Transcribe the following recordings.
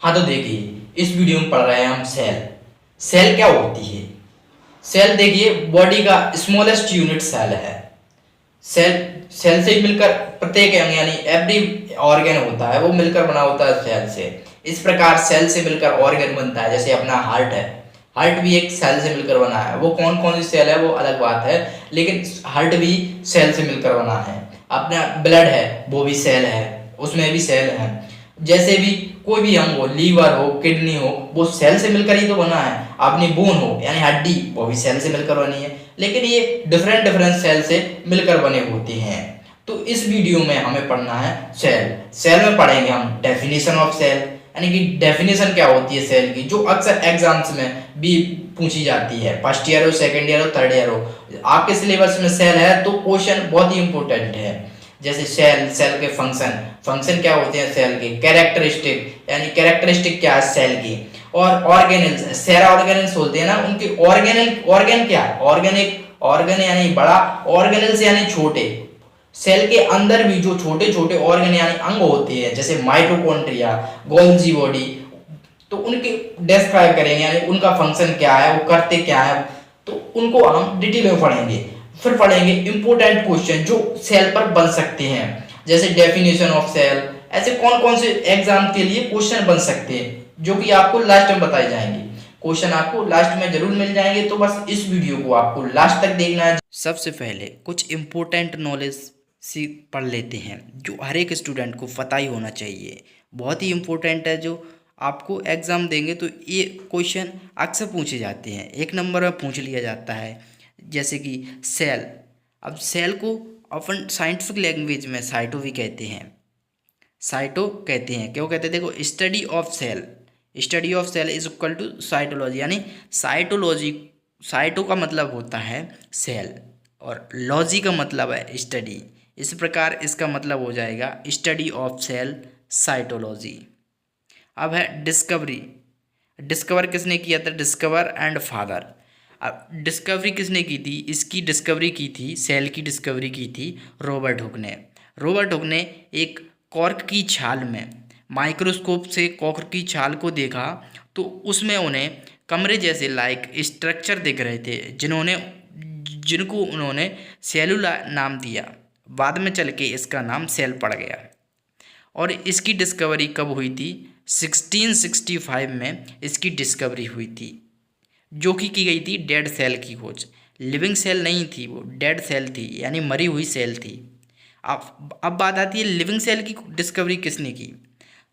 हाँ तो देखिए, इस वीडियो में पढ़ रहे हैं हम सेल। सेल क्या होती है? सेल देखिए बॉडी का स्मॉलेस्ट यूनिट सेल है। सेल सेल से ही मिलकर प्रत्येक अंग यानी एवरी ऑर्गन होता है वो मिलकर बना होता है सेल से। इस प्रकार सेल से मिलकर ऑर्गन बनता है, जैसे अपना हार्ट है। हार्ट भी एक सेल से मिलकर बना है। वो कौन कौन सी सेल है वो अलग बात है, लेकिन हार्ट भी सेल से मिलकर बना है। अपना ब्लड है वो भी सेल है, उसमें भी सेल है। जैसे भी कोई भी अंग हो, लीवर हो, किडनी हो, वो सेल से मिलकर ही तो बना है। अपनी बोन हो यानी हड्डी, वो भी सेल से मिलकर बनी है। लेकिन ये डिफरेंट डिफरेंट सेल से मिलकर बने होते हैं। तो इस वीडियो में हमें पढ़ना है सेल। सेल में पढ़ेंगे हम डेफिनेशन ऑफ सेल, यानी कि डेफिनेशन क्या होती है सेल की, जो अक्सर एग्जाम्स में भी पूछी जाती है। फर्स्ट ईयर हो, सेकेंड ईयर हो, थर्ड ईयर हो, आपके सिलेबस में सेल है तो क्वेश्चन बहुत ही इंपॉर्टेंट है। जैसे सेल, सेल के फंक्शन, फंक्शन क्या होते हैं सेल के, कैरेक्टरिस्टिक यानी कैरेक्टरिस्टिक क्या है सेल की, और ऑर्गेनल्स, सेरा ऑर्गेनल्स होते हैं ना, उनके ऑर्गेनल, ऑर्गन क्या है, ऑर्गेनिक, ऑर्गन यानी बड़ा, ऑर्गेनल्स यानी छोटे। सेल के अंदर भी जो छोटे छोटे ऑर्गन यानी अंग होते हैं, जैसे माइटोकॉन्ड्रिया, गोल्जी बॉडी, तो उनके डिस्क्राइब करेंगे यानी उनका फंक्शन क्या है, वो करते क्या है, तो उनको हम डिटेल में पढ़ेंगे। फिर पढ़ेंगे इंपॉर्टेंट क्वेश्चन जो सेल पर बन सकते हैं, जैसे डेफिनेशन ऑफ सेल। ऐसे कौन कौन से एग्जाम के लिए क्वेश्चन बन सकते हैं जो कि आपको लास्ट में बताए जाएंगे। क्वेश्चन आपको लास्ट में जरूर मिल जाएंगे, तो बस इस वीडियो को आपको लास्ट तक देखना है। सबसे पहले कुछ इंपॉर्टेंट नॉलेज सी पढ़ लेते हैं जो हर एक स्टूडेंट को पता ही होना चाहिए। बहुत ही इंपॉर्टेंट है, जो आपको एग्ज़ाम देंगे तो ये क्वेश्चन अक्सर पूछे जाते हैं, एक नंबर में पूछ लिया जाता है। जैसे कि सेल, अब सेल को अपन साइंटिफिक लैंग्वेज में साइटो भी कहते हैं। साइटो कहते हैं, क्यों कहते हैं? देखो, study of cell, study of cell is equal to cytology, यानी साइटोलॉजी। साइटो का मतलब होता है सेल और लॉजी का मतलब है स्टडी। इस प्रकार इसका मतलब हो जाएगा स्टडी ऑफ सेल, साइटोलॉजी। अब है डिस्कवरी। डिस्कवर किसने किया था? Discover and father. अब डिस्कवरी किसने की थी? इसकी डिस्कवरी की थी, सेल की डिस्कवरी की थी रॉबर्ट हुक ने। रॉबर्ट हुक ने एक कॉर्क की छाल में माइक्रोस्कोप से कॉर्क की छाल को देखा तो उसमें उन्हें कमरे जैसे लाइक स्ट्रक्चर दिख रहे थे, जिनको उन्होंने सेलुला नाम दिया। बाद में चल के इसका नाम सेल पड़ गया। और इसकी डिस्कवरी कब हुई थी? 1665 में इसकी डिस्कवरी हुई थी, जो कि की गई थी डेड सेल की खोज। लिविंग सेल नहीं थी, वो डेड सेल थी, यानी मरी हुई सेल थी। अब बात आती है लिविंग सेल की डिस्कवरी किसने की?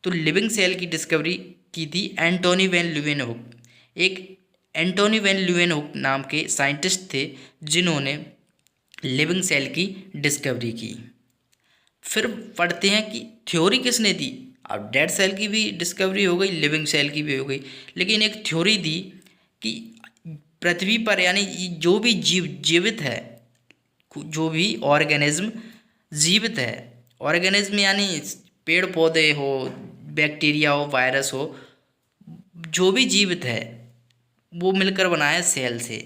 तो लिविंग सेल की डिस्कवरी की थी एंटोनी वैन ल्यूवेनहुक। एक एंटोनी वैन ल्यूवेनहुक नाम के साइंटिस्ट थे जिन्होंने लिविंग सेल की डिस्कवरी की। फिर पढ़ते हैं कि थ्योरी किसने दी। अब डेड सेल की भी डिस्कवरी हो गई, लिविंग सेल की भी हो गई, लेकिन एक थ्योरी दी कि पृथ्वी पर यानी जो भी जीवित है, जो भी ऑर्गेनिज्म जीवित है, ऑर्गेनिज्म यानी पेड़ पौधे हो, बैक्टीरिया हो, वायरस हो, जो भी जीवित है वो मिलकर बना है सेल से।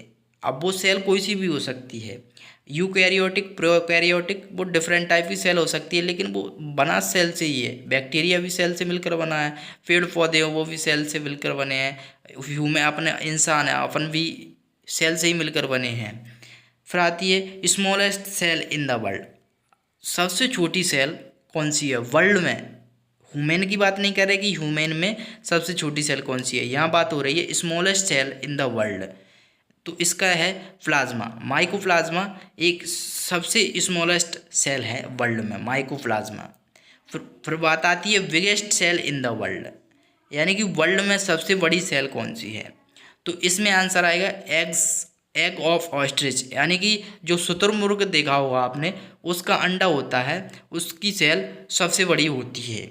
अब वो सेल कोई सी भी हो सकती है, यूकैरियोटिक, प्रोकैरियोटिक, वो डिफरेंट टाइप की सेल हो सकती है, लेकिन वो बना सेल से ही है। बैक्टीरिया भी सेल से मिलकर बना है, पेड़ पौधे हो वो भी सेल से मिलकर बने हैं, ह्यूमन अपने इंसान है अपन भी सेल से ही मिलकर बने हैं। फिर आती है smallest cell in the world. सबसे छोटी सेल कौन सी है वर्ल्ड में? ह्यूमन की बात नहीं कर रहे कि ह्यूमन में सबसे छोटी सेल कौन सी है, यहाँ बात हो रही है smallest cell in the world. तो इसका है प्लाज्मा, माइकोप्लाज्मा एक सबसे स्मॉलेस्ट सेल है वर्ल्ड में, माइकोप्लाज्मा। फिर बात आती है biggest cell in the world, यानी कि वर्ल्ड में सबसे बड़ी सेल कौन सी है? तो इसमें आंसर आएगा एग ऑफ ऑस्ट्रिच, यानी कि जो शुतुरमुर्ग देखा होगा आपने, उसका अंडा होता है, उसकी सेल सबसे बड़ी होती है।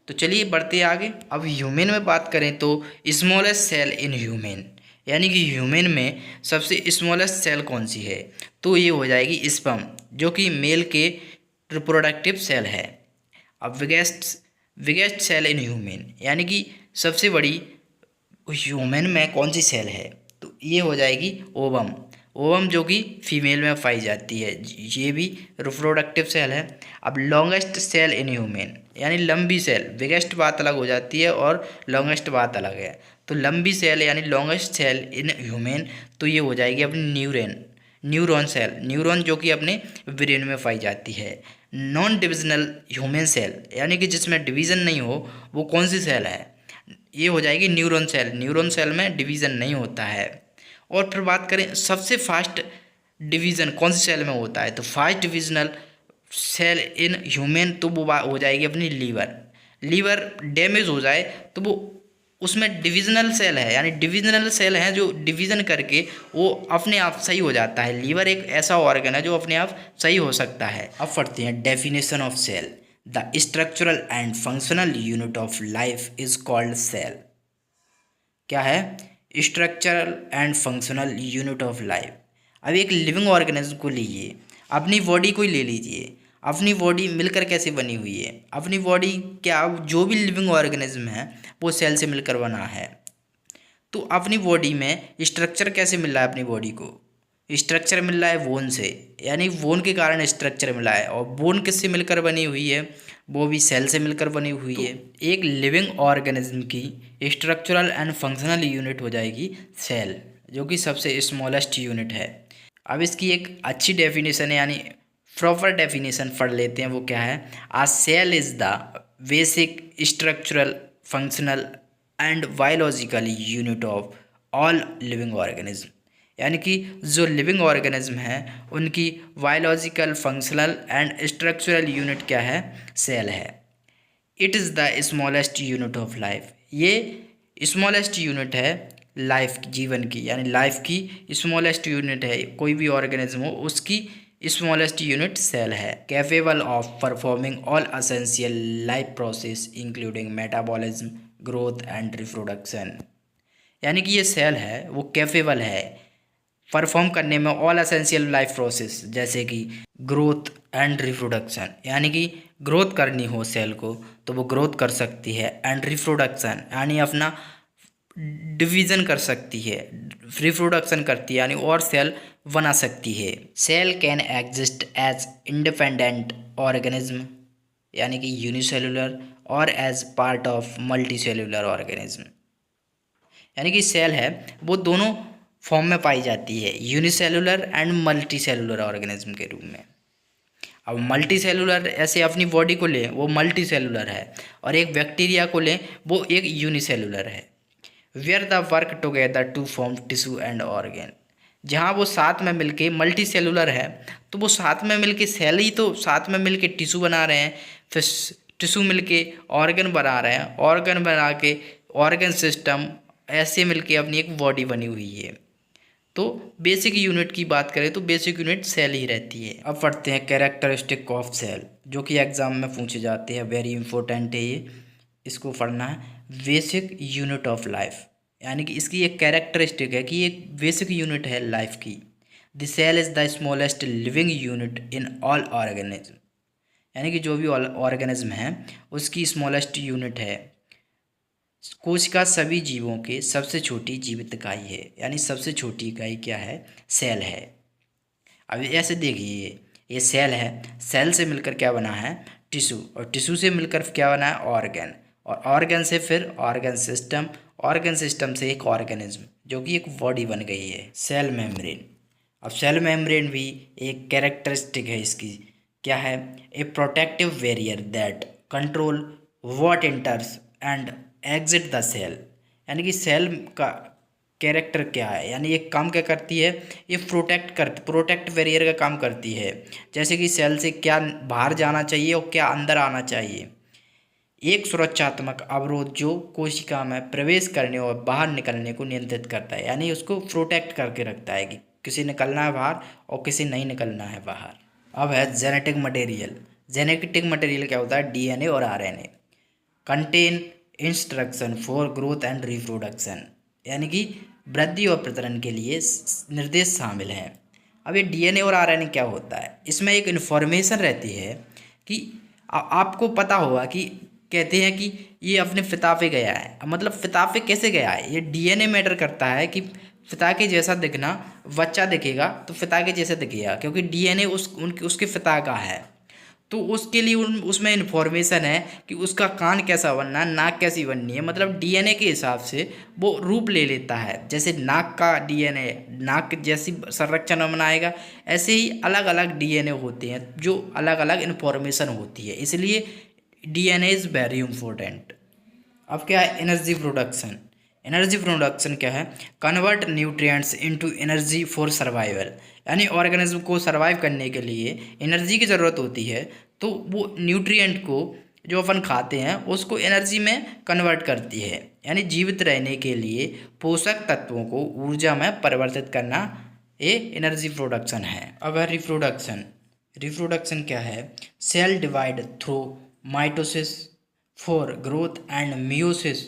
तो चलिए बढ़ते हैं आगे। अब ह्यूमन में बात करें तो स्मॉलेस्ट सेल इन ह्यूमन, यानी कि ह्यूमन में सबसे स्मॉलेस्ट सेल कौन सी है? तो ये हो जाएगी स्पर्म, जो कि मेल के रिप्रोडक्टिव सेल है। अब बिगेस्ट सेल इन ह्यूमन, यानी कि सबसे बड़ी ह्यूमन में कौन सी सेल है? तो ये हो जाएगी ओवम। ओवम जो कि फीमेल में पाई जाती है, ये भी रिप्रोडक्टिव सेल है। अब लॉन्गेस्ट सेल इन ह्यूमन, यानी लंबी सेल, बिगेस्ट बात अलग हो जाती है और लॉन्गेस्ट बात अलग है। तो लंबी सेल यानी लॉन्गेस्ट सेल इन ह्यूमन, तो ये हो जाएगी अपनी न्यूरॉन सेल, न्यूरॉन जो कि अपने ब्रेन में पाई जाती है। नॉन डिविजनल ह्यूमन सेल यानी कि जिसमें डिवीज़न नहीं हो, वो कौन सी सेल है? ये हो जाएगी न्यूरॉन सेल। न्यूरॉन सेल में डिवीज़न नहीं होता है। और फिर बात करें सबसे फास्ट डिवीज़न कौन सी सेल में होता है, तो fast divisional cell in human, तो वो हो जाएगी अपनी लीवर डैमेज हो जाए तो वो उसमें डिविजनल सेल है, यानी डिविजनल सेल है जो डिवीज़न करके वो अपने आप सही हो जाता है। लीवर एक ऐसा ऑर्गन है जो अपने आप सही हो सकता है। अब पढ़ते हैं definition of cell. The structural and functional unit of life is called cell. क्या है? Structural and functional unit of life. अब एक लिविंग ऑर्गेनिज्म को लीजिए, अपनी बॉडी को ही ले लीजिए। अपनी बॉडी मिलकर कैसे बनी हुई है? अपनी बॉडी क्या, जो भी लिविंग ऑर्गेनिज्म है वो सेल से मिलकर बना है। तो अपनी बॉडी में स्ट्रक्चर कैसे मिल रहा है? अपनी बॉडी को स्ट्रक्चर मिल रहा है बोन से, यानी बोन के कारण स्ट्रक्चर मिला है। और बोन किससे मिलकर बनी हुई है? वो भी सेल से मिलकर बनी हुई है। एक लिविंग ऑर्गेनिज्म की स्ट्रक्चरल एंड फंक्शनल यूनिट हो जाएगी सेल, जो कि सबसे स्मॉलेस्ट यूनिट है। अब इसकी एक अच्छी डेफिनेशन है, यानी प्रॉपर डेफिनेशन पढ़ लेते हैं। वो क्या है? A cell is the basic structural functional and biological unit of all living organism. यानी कि जो लिविंग ऑर्गेनिज्म है उनकी biological functional and structural unit क्या है? सेल है। It is the smallest unit of life. ये स्मॉलेस्ट यूनिट है लाइफ की, जीवन की, यानी लाइफ की स्मॉलेस्ट यूनिट है। कोई भी ऑर्गेनिज्म हो उसकी स्मॉलेस्ट यूनिट सेल है। Capable of performing all essential life process including metabolism, growth and reproduction. यानी कि ये सेल है वो कैपेबल है परफॉर्म करने में ऑल असेंशियल लाइफ प्रोसेस, जैसे कि ग्रोथ एंड रिप्रोडक्शन। यानी कि ग्रोथ करनी हो सेल को तो वो ग्रोथ कर सकती है। एंड रिप्रोडक्शन यानी अपना डिवीज़न कर सकती है, रिप्रोडक्शन करती है, यानी और सेल बना सकती है। Cell can exist as independent organism, यानी कि यूनिसेलुलर, और as part of multicellular organism. यानी कि सेल है वो दोनों फॉर्म में पाई जाती है, unicellular and multi cellular organism के रूप में। अब मल्टी सेलुलर ऐसे अपनी बॉडी को लें वो मल्टी सेलुलर है, और एक बैक्टीरिया को लें वो एक यूनिसेलुलर है। Where the work together to form tissue and organ. जहाँ वो साथ में मिलके मल्टी सेलुलर है तो वो साथ में मिलके सेल ही तो साथ में मिलके टिश्यू बना रहे हैं, फिर टिश्यू मिलके ऑर्गन बना रहे हैं, ऑर्गन बना के ऑर्गन सिस्टम, ऐसे मिलके अपनी एक बॉडी बनी हुई है। तो बेसिक यूनिट की बात करें तो बेसिक यूनिट सेल ही रहती है। अब पढ़ते हैं कैरेक्टरिस्टिक ऑफ सेल, जो कि एग्जाम में पूछे जाते हैं, वेरी इंपॉर्टेंट है ये, इसको पढ़ना है। बेसिक यूनिट ऑफ लाइफ, यानी कि इसकी एक कैरेक्टरिस्टिक है कि एक बेसिक यूनिट है लाइफ की। The cell is the smallest living unit in all organism. यानी कि जो भी ऑर्गेनिज्म है उसकी स्मॉलेस्ट यूनिट है। कोशिका सभी जीवों के सबसे छोटी जीवित इकाई है, यानी सबसे छोटी इकाई क्या है? सेल है। अब ऐसे देखिए, ये सेल है, सेल से मिलकर क्या बना है? टिश्यू, और टिश्यू से मिलकर क्या बना है? ऑर्गन, और ऑर्गन से फिर ऑर्गन सिस्टम, ऑर्गन सिस्टम से एक ऑर्गेनिज्म, जो कि एक बॉडी बन गई है, सेल मेम्ब्रेन। अब सेल मेम्ब्रेन भी एक कैरेक्टरिस्टिक है इसकी, क्या है? A protective barrier that control what enters and exit the cell. यानी कि सेल का कैरेक्टर क्या है, यानी ये काम क्या करती है? ये प्रोटेक्ट बैरियर का काम करती है। जैसे कि सेल से क्या बाहर जाना चाहिए और क्या अंदर आना चाहिए। एक सुरक्षात्मक अवरोध जो कोशिका में प्रवेश करने और बाहर निकलने को नियंत्रित करता है, यानी उसको प्रोटेक्ट करके रखता है कि किसी निकलना है बाहर और किसी नहीं निकलना है बाहर। अब है जेनेटिक मटेरियल। जेनेटिक मटेरियल क्या होता है? डीएनए और RNA contain instruction for growth and reproduction, यानी कि वृद्धि और प्रजनन के लिए निर्देश शामिल हैं। अब ये डीएनए और आरएनए क्या होता है? इसमें एक इन्फॉर्मेशन रहती है कि आपको पता होगा कि कहते हैं कि ये अपने पिता पे गया है। मतलब पिता पे कैसे गया है? ये डीएनए मैटर करता है कि पिता के जैसा दिखना, बच्चा दिखेगा तो पिता के जैसा दिखेगा, क्योंकि डीएनए उसके पिता का है। तो उसके लिए उसमें इन्फॉर्मेशन है कि उसका कान कैसा बनना है, नाक कैसी बननी है, मतलब डीएनए के हिसाब से वो रूप ले लेता है। जैसे नाक का डीएनए नाक जैसी संरचना बनाएगा, ऐसे ही अलग अलग डीएनए होते हैं जो अलग अलग इन्फॉर्मेशन होती है, इसलिए डीएनए इज़ वेरी इंपॉर्टेंट। अब क्या है एनर्जी प्रोडक्शन। एनर्जी प्रोडक्शन क्या है, convert nutrients into energy for survival, यानी ऑर्गेनिज्म को सर्वाइव करने के लिए एनर्जी की ज़रूरत होती है, तो वो न्यूट्रिएंट को जो अपन खाते हैं उसको एनर्जी में कन्वर्ट करती है, यानी जीवित रहने के लिए पोषक तत्वों को ऊर्जा में परिवर्तित करना ये एनर्जी प्रोडक्शन है। अब है रिप्रोडक्शन। रिप्रोडक्शन क्या है, cell divide through mitosis for growth and meiosis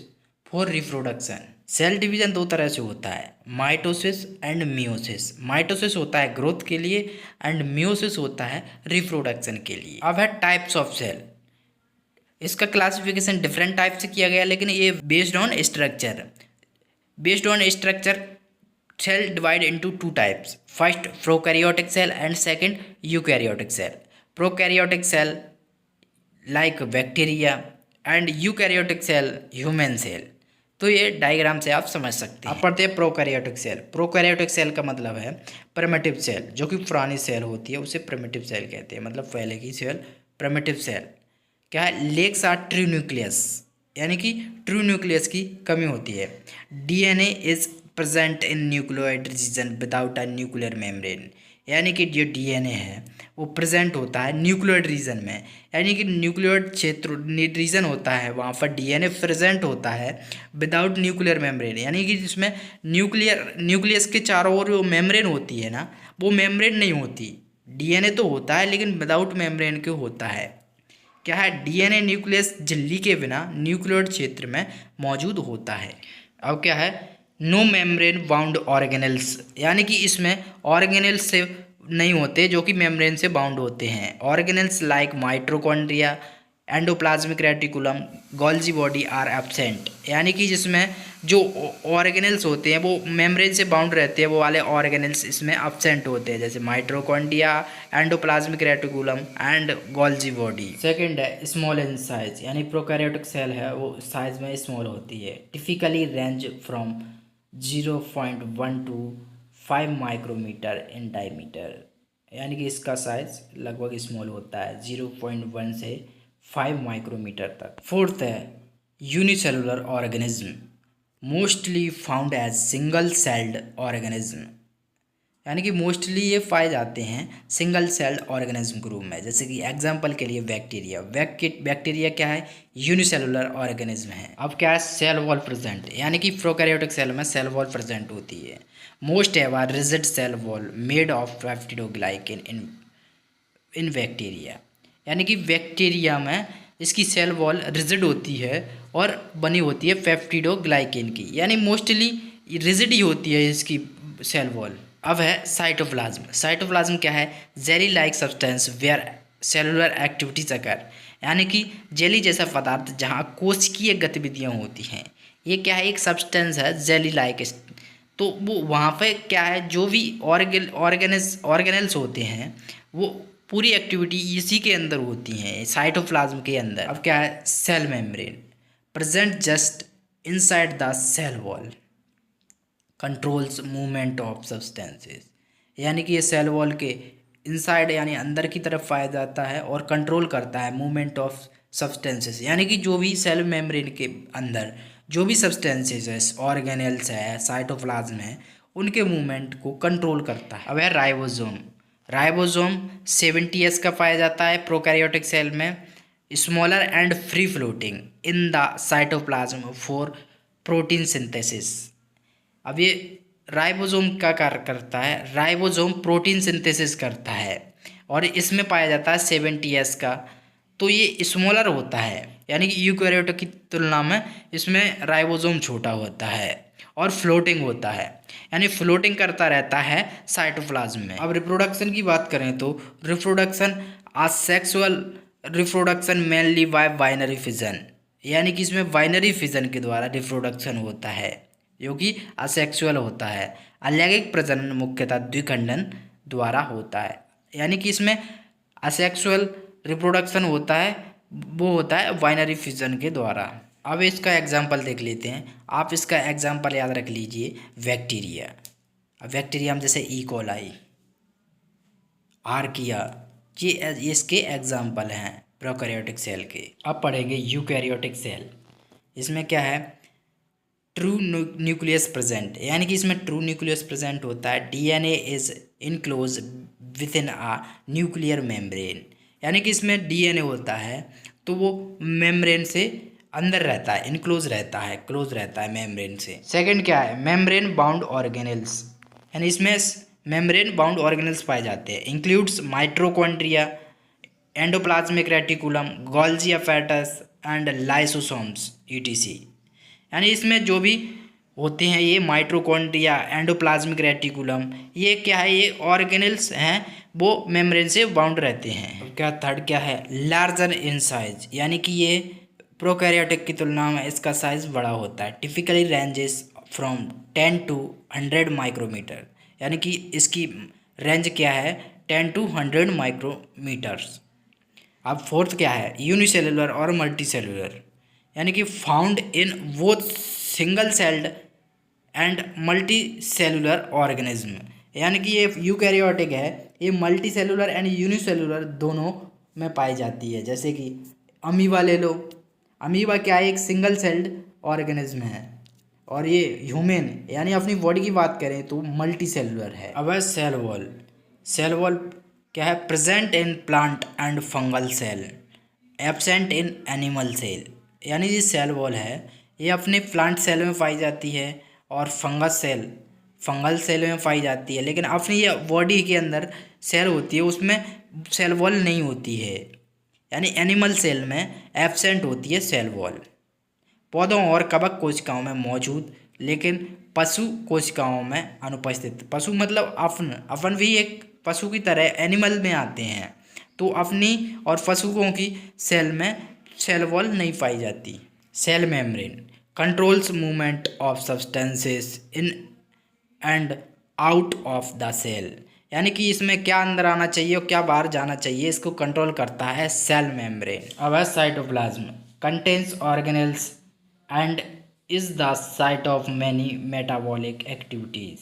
for reproduction. Cell division दो तरह से होता है, माइटोसिस एंड मियोसिस। माइटोसिस होता है ग्रोथ के लिए एंड मियोसिस होता है रिप्रोडक्शन के लिए। अब है टाइप्स ऑफ सेल। इसका क्लासिफिकेशन डिफरेंट टाइप से किया गया, लेकिन ये based on structure. Based on structure cell divide into two types, first prokaryotic cell and second eukaryotic cell. Prokaryotic cell like bacteria and eukaryotic cell human cell. तो ये diagram से आप समझ सकते हैं। आप पढ़ते हैं प्रोकैरियोटिक सेल। प्रोकैरियोटिक सेल का मतलब है प्रिमिटिव सेल, जो कि पुरानी सेल होती है उसे प्रिमिटिव सेल कहते हैं, मतलब पहले की सेल प्रिमिटिव सेल। क्या है, लेक्स आर ट्रू न्यूक्लियस, यानी कि ट्रू न्यूक्लियस की कमी होती है। DNA is present in nucleoid region without a nuclear membrane, यानी कि जो डीएनए है वो प्रेजेंट होता है न्यूक्लियोइड रीजन में, यानी कि न्यूक्लियोइड क्षेत्र रीजन होता है वहाँ पर डीएनए प्रेजेंट होता है विदाउट न्यूक्लियर मेम्ब्रेन, यानी कि जिसमें न्यूक्लियस के चारों ओर जो मेम्ब्रेन होती है ना, वो मेम्ब्रेन नहीं होती। डीएनए तो होता है लेकिन विदाउट मेम्ब्रेन के होता है। क्या है, डीएनए न्यूक्लियस झिल्ली के बिना न्यूक्लियोइड क्षेत्र में मौजूद होता है। अब क्या है, नो मेम्ब्रेन बाउंड ऑर्गेनेल्स, यानी कि इसमें ऑर्गेनेल्स से नहीं होते जो कि मेम्ब्रेन से बाउंड होते हैं। Organelles like mitochondria, endoplasmic reticulum, Golgi body are absent, यानी कि जिसमें जो ऑर्गेनेल्स होते हैं वो मेम्ब्रेन से बाउंड रहते हैं, वो वाले ऑर्गेनेल्स इसमें एब्सेंट होते हैं, जैसे mitochondria, endoplasmic reticulum and Golgi body. Second है स्मॉल इन साइज, यानी प्रोकैरियोटिक सेल है वो साइज में स्मॉल होती है। Typically range from 0.1 to 5 micrometre in diameter, यानी कि इसका साइज लगभग स्मॉल होता है 0.1 से 5 माइक्रोमीटर तक। फोर्थ है unicellular organism, mostly found as single celled organism, यानी कि मोस्टली ये पाए जाते हैं सिंगल सेल्ड ऑर्गेनिज्म ग्रुप में। जैसे कि एग्जांपल के लिए बैक्टीरिया। बैक्टीरिया क्या है, यूनिसेलुलर ऑर्गेनिज्म है। अब क्या है, सेल वॉल प्रेजेंट, यानी कि प्रोकैरियोटिक सेल में सेल वॉल प्रेजेंट होती है। Most have a rigid cell wall made of peptidoglycan in bacteria, यानी कि बैक्टीरिया में इसकी सेल वॉल रिजिड होती है और बनी होती है पेप्टिडोग्लाइकेन की, यानी मोस्टली रिजिड ही होती है इसकी सेल वॉल। अब है साइटोप्लाज्म। साइटोप्लाज्म क्या है, jelly like substance where cellular activities occur, यानी कि जेली जैसा पदार्थ जहाँ कोशिकीय गतिविधियाँ होती हैं। ये क्या है, एक सब्सटेंस है जेली लाइक, तो वो वहाँ पे क्या है, जो भी ऑर्गेनल्स होते हैं वो पूरी एक्टिविटी इसी के अंदर होती हैं, साइटोप्लाज्म के अंदर। अब क्या है, cell membrane present just inside the cell wall, controls movement of substances, यानी कि ये सेल वॉल के इनसाइड यानी अंदर की तरफ पाया जाता है और कंट्रोल करता है मूवमेंट ऑफ सब्सटेंसेस, यानी कि जो भी सेल मेम्ब्रेन के अंदर जो भी सब्सटेंसेस है, ऑर्गेनेल्स है, साइटोप्लाज्म है, उनके मूवमेंट को कंट्रोल करता है। अब है राइबोसोम। राइबोसोम 70S का पाया जाता है प्रोकैरियोटिक सेल में, smaller and free floating in the cytoplasm for protein synthesis. अब ये राइबोसोम का कार्य करता है, राइबोसोम प्रोटीन सिंथेसिस करता है और इसमें पाया जाता है 70S का, तो ये स्मॉलर होता है, यानी कि यूकैरियोटिक की तुलना में इसमें राइबोसोम छोटा होता है और फ्लोटिंग होता है, यानी फ्लोटिंग करता रहता है साइटोप्लाज्म में। अब रिप्रोडक्शन की बात करें तो reproduction asexual reproduction mainly by binary fission, यानी कि इसमें बाइनरी फिजन के द्वारा रिप्रोडक्शन होता है जो कि असेक्सुअल होता है। अलैंगिक प्रजनन मुख्यतः द्विखंडन द्वारा होता है, यानी कि इसमें असेक्सुअल रिप्रोडक्शन होता है वो होता है बाइनरी फिजन के द्वारा। अब इसका एग्जांपल देख लेते हैं। आप इसका एग्जांपल याद रख लीजिए, बैक्टीरिया। बैक्टीरिया में जैसे ई कोलाई, आर्किया, ये इसके एग्जाम्पल हैं प्रोकैरियोटिक सेल के। अब पढ़ेंगे यूकैरियोटिक सेल। इसमें क्या है, ट्रू न्यूक्लियस प्रेजेंट, यानी कि इसमें ट्रू न्यूक्लियस प्रेजेंट होता है। DNA is enclose within a nuclear membrane, यानी कि इसमें डीएनए होता है तो वो मेम्ब्रेन से अंदर रहता है, इनक्लोज रहता है, क्लोज रहता है मेम्ब्रेन से। सेकंड क्या है, मेम्ब्रेन बाउंड ऑर्गेनेल्स, यानी इसमें मेम्ब्रेन बाउंड ऑर्गेनेल्स पाए जाते हैं। Includes mitochondria, endoplasmic reticulum, Golgi apparatus and lysosomes etc. यानी इसमें जो भी होते हैं ये माइटोकॉन्ड्रिया, एंडोप्लाज्मिक रेटिकुलम, ये क्या है, ये ऑर्गेनेल्स हैं, वो मेम्ब्रेन से बाउंड रहते हैं। क्या थर्ड क्या है, लार्जर इन साइज, यानी कि ये प्रोकैरियोटिक की तुलना में इसका साइज बड़ा होता है। Typically ranges from 10 to 100 micrometre, यानी कि इसकी रेंज क्या है, 10 to 100 माइक्रोमीटर्स। अब फोर्थ क्या है, यूनिसेलुलर और मल्टी सेलुलर, यानी कि found in both single celled and multi cellular organism, यानी कि ये यूकैरियोटिक है, ये मल्टी सेलुलर एंड यूनिसेलुलर दोनों में पाई जाती है। जैसे कि अमीबा ले लो, अमीबा क्या है, एक सिंगल सेल्ड ऑर्गेनिज्म है, और ये ह्यूमन यानी अपनी बॉडी की बात करें तो मल्टी सेलुलर है। अब है सेल वॉल। सेल वॉल क्या है, present in plant and fungal cell, absent in animal cell, यानी ये सेल वॉल है ये अपने प्लांट सेल में पाई जाती है और फंगल सेल में पाई जाती है, लेकिन अपनी ये बॉडी के अंदर सेल होती है उसमें सेल वॉल नहीं होती है, यानी एनिमल सेल में एब्सेंट होती है सेल वॉल। पौधों और कवक कोशिकाओं में मौजूद, लेकिन पशु कोशिकाओं में अनुपस्थित। पशु मतलब अफन भी एक पशु की तरह एनिमल में आते हैं, तो अपनी और पशुओं की सेल में सेल वॉल नहीं पाई जाती। Cell membrane controls movement of substances in and out of the cell, यानी कि इसमें क्या अंदर आना चाहिए और क्या बाहर जाना चाहिए, इसको कंट्रोल करता है सेल मेम्ब्रेन। अब है cytoplasm, contains organelles and is the site of many metabolic activities,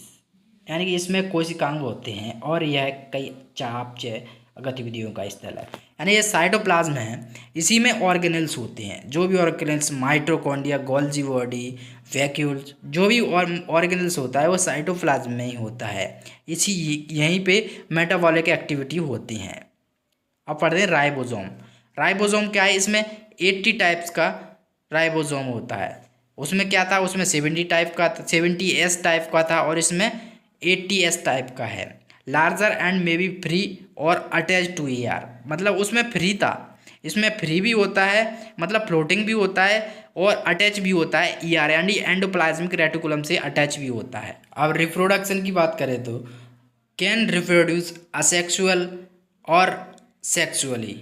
यानी कि इसमें कोशिकांग होते हैं और यह कई चयापचय गतिविधियों का स्थल है। यानी ये साइटोप्लाज्म है, इसी में ऑर्गेनेल्स होते हैं, जो भी organelles mitochondria, Golgi body, vacuoles, जो भी ऑर्गेनेल्स होता है वो साइटोप्लाज्म में ही होता है। इसी यहीं पे मेटाबॉलिक एक्टिविटी होती हैं। अब पढ़ते हैं राइबोसोम। राइबोसोम क्या है, इसमें 80 टाइप्स का राइबोसोम होता है। उसमें क्या था, उसमें 70S टाइप का था और इसमें 80S टाइप का है। Larger and may be free और अटैच टू ER, मतलब उसमें फ्री था, इसमें फ्री भी होता है, मतलब फ्लोटिंग भी होता है और अटैच भी होता है ER, यानी एंडोप्लाज्मिक रेटिकुलम से अटैच भी होता है। अब रिप्रोडक्शन की बात करें तो कैन रिप्रोड्यूस असेक्सुअल और सेक्सुअली,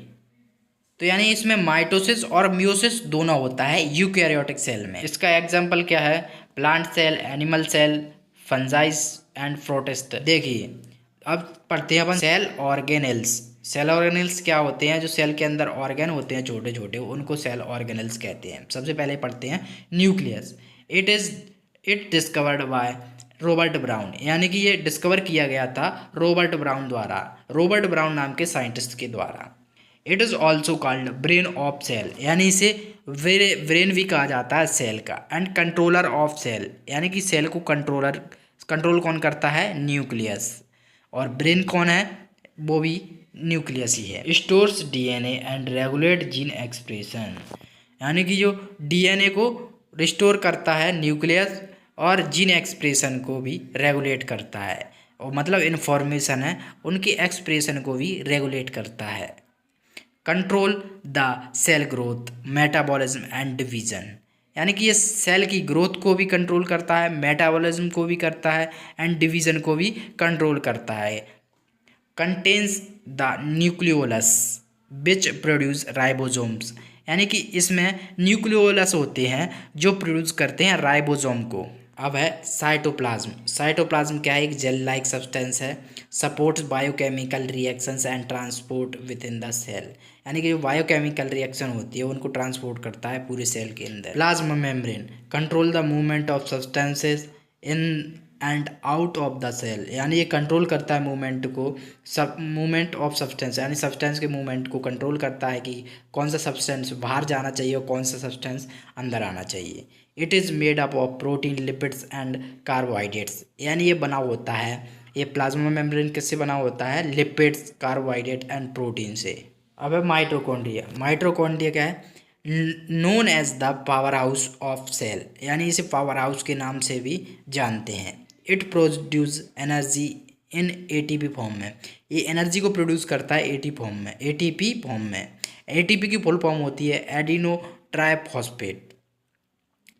तो यानी इसमें माइटोसिस और मियोसिस दोनों होता है यूकैरियोटिक सेल में। इसका एग्जांपल क्या है, plant cell, animal cell, fungi and protist. देखिए अब पढ़ते हैं अपन सेल ऑर्गेनेल्स। सेल ऑर्गेनेल्स क्या होते हैं, जो सेल के अंदर ऑर्गेन होते हैं छोटे छोटे, उनको सेल ऑर्गेनेल्स कहते हैं। सबसे पहले पढ़ते हैं nucleus. It discovered by Robert Brown, यानी कि ये डिस्कवर किया गया था रॉबर्ट ब्राउन द्वारा, रॉबर्ट ब्राउन नाम के साइंटिस्ट के द्वारा। It is also called brain of cell, यानी इसे ब्रेन भी कहा जाता है सेल का। एंड कंट्रोलर ऑफ सेल, यानी कि सेल को कंट्रोल कौन करता है, न्यूक्लियस, और ब्रेन कौन है, वो भी न्यूक्लियस ही है। Stores DNA and regulate gene expression, यानी कि जो डीएनए को रिस्टोर करता है न्यूक्लियस और जीन एक्सप्रेशन को भी रेगुलेट करता है, और मतलब इन्फॉर्मेशन है उनकी एक्सप्रेशन को भी रेगुलेट करता है। Control the cell growth, metabolism and division, यानी कि ये सेल की ग्रोथ को भी कंट्रोल करता है, मेटाबॉलिज्म को भी करता है एंड डिवीजन को भी कंट्रोल करता है। Contains the nucleolus which produce ribosomes, यानी कि इसमें न्यूक्लियोलस होते हैं जो प्रोड्यूस करते हैं राइबोसोम को। अब है साइटोप्लाज्म। साइटोप्लाज्म क्या है, एक जेल लाइक सब्सटेंस है, supports biochemical reactions and transport within the cell, यानी कि जो बायोकेमिकल रिएक्शन होती है उनको ट्रांसपोर्ट करता है पूरे सेल के अंदर। Plasma membrane control the movement of substances in and out of the cell, यानी ये कंट्रोल करता है मूवमेंट को, मूवमेंट ऑफ सब्सटेंस, यानी सब्सटेंस के मूवमेंट को कंट्रोल करता है कि कौन सा सब्सटेंस बाहर जाना चाहिए और कौन सा सब्सटेंस अंदर आना चाहिए। It is made up of protein, lipids and carbohydrates, यानी ये बना होता है, ये प्लाज्मा मेम्ब्रेन किससे बना होता है? लिपिड्स, कार्बोहाइड्रेट एंड प्रोटीन से। अब है माइटोकॉन्ड्रिया। माइटोकॉन्ड्रिया क्या है? Known as the power house of cell, यानी इसे पावर हाउस के नाम से भी जानते हैं। It produce energy in ATP form में, ये एनर्जी को प्रोड्यूस करता है एटीपी फॉर्म में। एटीपी की फुल फॉर्म होती है adeno triphosphate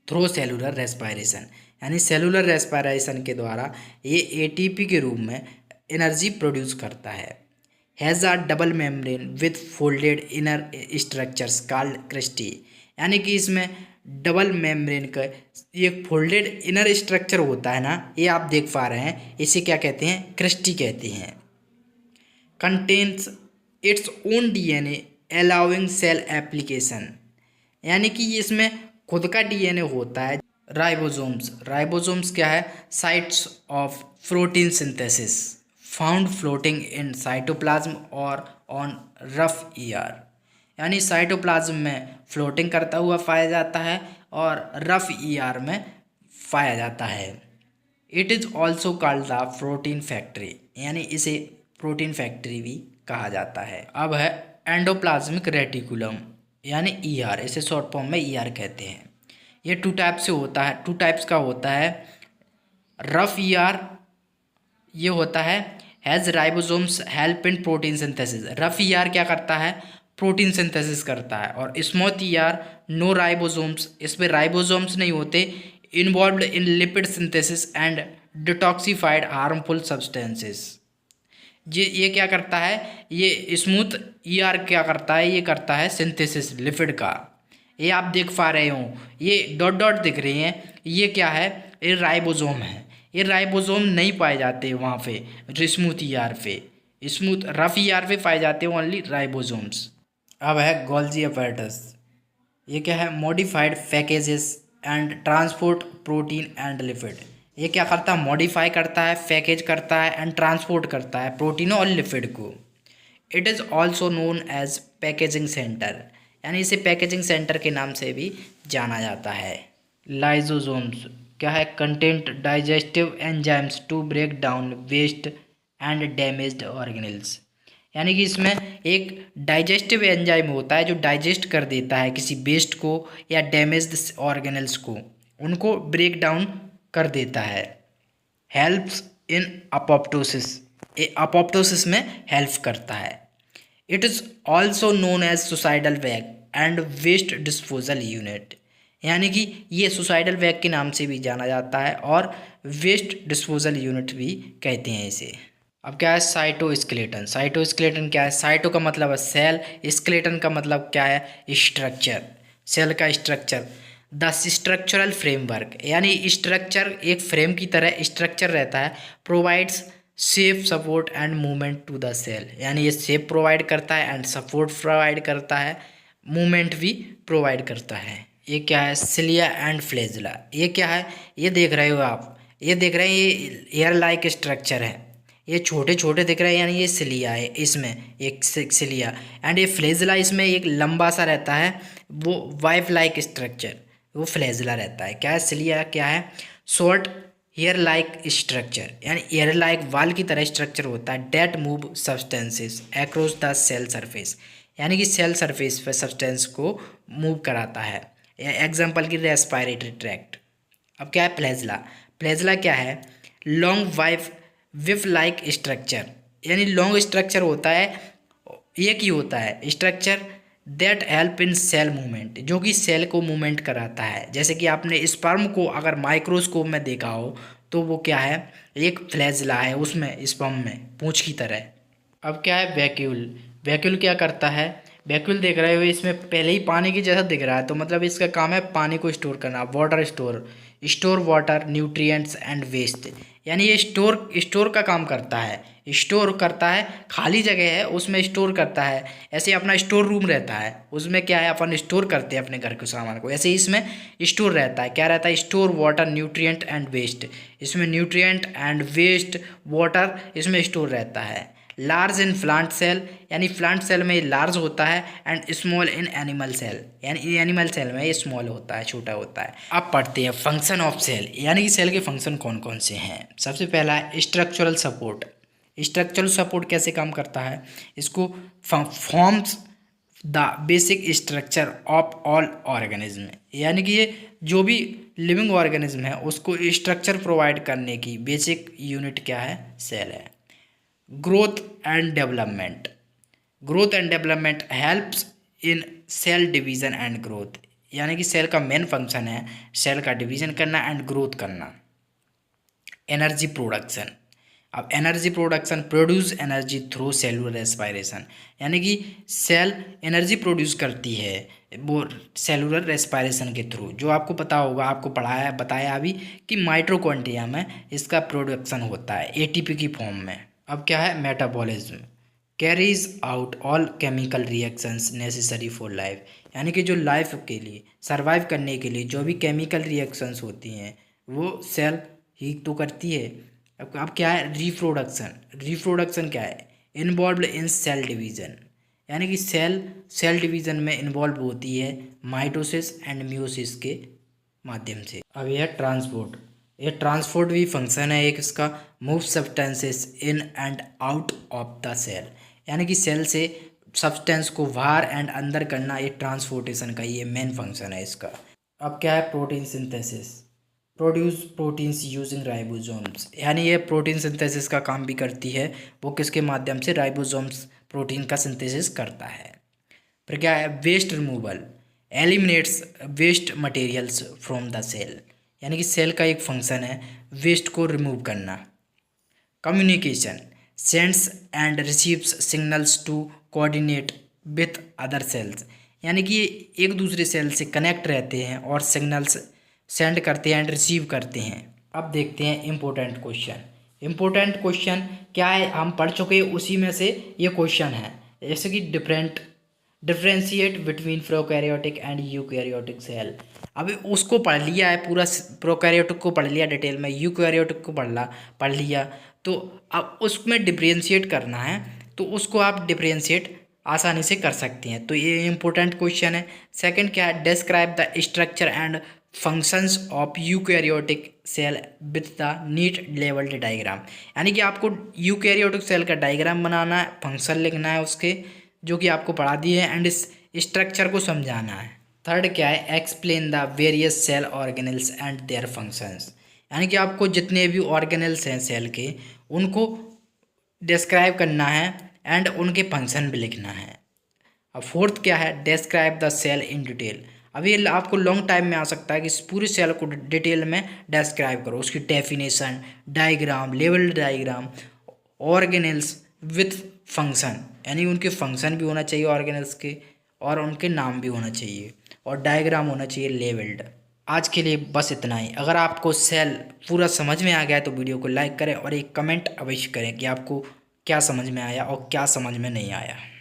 through cellular respiration, यानी सेलुलर रेस्पायरेशन के द्वारा ये एटीपी के रूप में एनर्जी प्रोड्यूस करता है। Has a double membrane with folded inner structures called cristae, यानी कि इसमें डबल मेम्ब्रेन का एक फोल्डेड इनर स्ट्रक्चर होता है ना, ये आप देख पा रहे हैं, इसे क्या कहते हैं? क्रिस्टी कहते हैं। Contains its own DNA allowing cell application, यानी कि इसमें खुद का डीएनए होता है। राइबोसोम्स क्या है? Sites of protein synthesis found floating in cytoplasm और ऑन रफ ईआर, यानी साइटोप्लाज्म में फ्लोटिंग करता हुआ पाया जाता है और रफ ईआर में पाया जाता है। It is also called the protein factory, यानी इसे प्रोटीन फैक्ट्री भी कहा जाता है। अब है एंडोप्लाज्मिक रेटिकुलम, यानी ईआर, इसे शॉर्ट फॉर्म में ईआर कहते हैं। ये टू टाइप्स का होता है। रफ ईआर ये होता है has ribosomes help in protein synthesis, rough ER क्या करता है? प्रोटीन सिंथेसिस करता है। और स्मूथ ईआर नो राइबोसोम्स, इसमें राइबोसोम्स नहीं होते, involved in lipid synthesis and detoxified harmful substances. ये क्या करता है? ये स्मूथ ईआर क्या करता है? ये करता है सिंथेसिस लिपिड का। ये आप देख पा रहे हो, ये डॉट डॉट दिख रही हैं, ये क्या है? ये राइबोसोम है। ये राइबोसोम नहीं पाए जाते वहाँ पे स्मूथ ईआर पे, स्मूथ रफ ईआर पे पाए जाते हैं ओनली राइबोसोम्स। अब है गोल्जी अपैरेटस। ये क्या है? Modified packages and transport protein and lipid. ये क्या करता है? मॉडिफाई करता है, पैकेज करता है एंड ट्रांसपोर्ट करता है प्रोटीनों और लिपिड को। It is also known as packaging centre, यानी इसे पैकेजिंग सेंटर के नाम से भी जाना जाता है। लाइजोसोम्स क्या है? Content digestive enzymes to break down waste and damaged organelles, यानी कि इसमें एक डाइजेस्टिव एंजाइम होता है जो डाइजेस्ट कर देता है किसी वेस्ट को या डैमेज्ड ऑर्गेनेल्स को, उनको ब्रेक डाउन कर देता है। हेल्प्स इन अपोप्टोसिस, ये अपोप्टोसिस में हेल्प करता है। It is also known as suicidal bag and waste disposal unit, यानी कि ये सुसाइडल वैग के नाम से भी जाना जाता है और वेस्ट डिस्पोजल यूनिट भी कहते हैं इसे। अब क्या है? साइटोस्केलेटन क्या है? साइटो का मतलब है सेल, स्केलेटन का मतलब क्या है? स्ट्रक्चर, सेल का स्ट्रक्चर। द स्ट्रक्चरल फ्रेमवर्क, यानी स्ट्रक्चर एक फ्रेम की तरह स्ट्रक्चर रहता है। Provides shape, support and movement to the cell, यानी ये शेप प्रोवाइड करता है एंड सपोर्ट प्रोवाइड करता है, मूवमेंट भी प्रोवाइड करता है। ये क्या है? Cilia and flagella. ये क्या है? ये देख रहे हो आप, ये देख रहे हैं, ये एयर लाइक स्ट्रक्चर है, ये छोटे छोटे दिख रहे हैं, यानी ये सिलिया है, इसमें एक सिलिया। एंड ये फ्लेजिला, इसमें एक लंबा सा रहता है, वो वाइफ लाइक स्ट्रक्चर, वो फ्लेजिला रहता है। क्या है? सिलिया क्या है? शॉर्ट हेयर लाइक स्ट्रक्चर, यानी एयर लाइक वाल की तरह स्ट्रक्चर होता है। That move substances across the cell surface, यानी कि सेल सरफेस पर सब्सटेंस को मूव कराता है। एग्जाम्पल की रेस्पायरेटरी ट्रैक्ट। अब क्या है? फ्लेजिला क्या है? लॉन्ग विफ लाइक स्ट्रक्चर, यानी लॉन्ग स्ट्रक्चर होता है, एक ही होता है structure that help in cell movement, जो कि सेल को मूवमेंट कराता है। जैसे कि आपने स्पर्म को अगर माइक्रोस्कोप में देखा हो तो वो क्या है? एक फ्लैजिला है उसमें, स्पर्म में पूंछ की तरह। अब क्या है? वैक्यूल क्या करता है? वैक्यूल देख रहे हो, इसमें पहले ही पानी की जैसा दिख रहा है, तो मतलब इसका काम है पानी को स्टोर करना, water store. Store water, nutrients and waste. यानी ये स्टोर का काम करता है, स्टोर करता है, खाली जगह है उसमें स्टोर करता है। ऐसे अपना स्टोर रूम रहता है, उसमें क्या है अपन स्टोर करते हैं अपने घर के सामान को, ऐसे ही इसमें स्टोर रहता है। क्या रहता है? Store water, nutrient and waste. इसमें न्यूट्रिएंट एंड वेस्ट वाटर इसमें स्टोर रहता है। लार्ज इन प्लांट सेल, यानी प्लांट सेल में लार्ज होता है, and small in animal cell, यानी एनिमल सेल में ये स्मॉल होता है, छोटा होता है। अब पढ़ते हैं फंक्शन ऑफ सेल, यानी कि सेल के फंक्शन कौन कौन से हैं। सबसे पहला है स्ट्रक्चरल सपोर्ट। स्ट्रक्चरल सपोर्ट कैसे काम करता है? इसको forms the basic structure of all organism, यानी कि ये जो भी लिविंग ऑर्गेनिज्म है उसको स्ट्रक्चर प्रोवाइड करने की बेसिक यूनिट क्या है? सेल है। Growth and development. Growth and development helps in cell division and growth, यानी कि सेल का मेन फंक्शन है सेल का डिवीजन करना एंड ग्रोथ करना। Energy production. अब energy production, produce energy through cellular respiration, यानी कि सेल एनर्जी प्रोड्यूस करती है वो सेलुलर रेस्पायरेशन के थ्रू। जो आपको पता होगा, आपको पढ़ाया बताया अभी कि माइटोकॉन्ड्रिया में इसका प्रोडक्शन होता है एटीपी की फॉर्म में। अब क्या है? Metabolism carries out all chemical reactions necessary for life, यानी कि जो लाइफ के लिए, सर्वाइव करने के लिए जो भी केमिकल रिएक्शंस होती हैं वो सेल ही तो करती है। अब क्या है? रिप्रोडक्शन। रिप्रोडक्शन क्या है? इन्वॉल्व इन सेल डिवीजन, यानी कि सेल डिवीजन में इन्वॉल्व होती है माइटोसिस एंड म्यूसिस के माध्यम से। अब यह ट्रांसपोर्ट, ये ट्रांसपोर्ट भी फंक्शन है एक इसका। Move substances in and out of the cell, यानी कि सेल से सब्सटेंस को बाहर एंड अंदर करना, ये ट्रांसपोर्टेशन का ये मेन फंक्शन है इसका। अब क्या है? Protein synthesis. Produce proteins using ribosomes, यानी ये प्रोटीन सिंथेसिस का काम भी करती है। वो किसके माध्यम से? राइबोसोम्स प्रोटीन का सिंथेसिस करता है। फिर क्या है? Waste removal, eliminates waste materials from the cell, यानी कि सेल का एक फंक्शन है वेस्ट को रिमूव करना। Communication, sends and receives signals to coordinate with other cells, यानी कि ये एक दूसरे सेल से कनेक्ट रहते हैं और सिग्नल्स सेंड करते हैं एंड रिसीव करते हैं। अब देखते हैं इम्पोर्टेंट क्वेश्चन। इम्पोर्टेंट क्वेश्चन क्या है? हम पढ़ चुके हैं, उसी में से ये क्वेश्चन है, जैसे कि differentiate between prokaryotic and eukaryotic cell. अभी उसको पढ़ लिया है पूरा, प्रोकैरियोटिक को पढ़ लिया डिटेल में, यूकैरियोटिक को पढ़ लिया, तो अब उसमें डिफरेंशिएट करना है, तो उसको आप डिफरेंशिएट आसानी से कर सकते हैं। तो ये इंपॉर्टेंट क्वेश्चन है। सेकंड क्या है? Describe the structure and functions of eukaryotic cell with the neat labelled diagram, यानी कि आपको यूकैरियोटिक सेल का डायग्राम बनाना है, फंक्शन लिखना है उसके, जो कि आपको पढ़ा दिए हैं, एंड इस स्ट्रक्चर को समझाना है। थर्ड क्या है? Explain the various cell organelles and their functions, यानी कि आपको जितने भी ऑर्गेनेल्स हैं सेल के उनको डिस्क्राइब करना है एंड उनके फंक्शन भी लिखना है। अब फोर्थ क्या है? Describe the cell in detail. अब ये आपको लॉन्ग टाइम में आ सकता है कि इस पूरे सेल को डिटेल में डिस्क्राइब करो, उसकी definition, diagram, level diagram, organelles with function, यानी उनके फंक्शन भी होना चाहिए ऑर्गेनेल्स के, और उनके नाम भी होना चाहिए, और डायग्राम होना चाहिए लेवल्ड। आज के लिए बस इतना ही। अगर आपको सेल पूरा समझ में आ गया है तो वीडियो को लाइक करें और एक कमेंट अवश्य करें कि आपको क्या समझ में आया और क्या समझ में नहीं आया।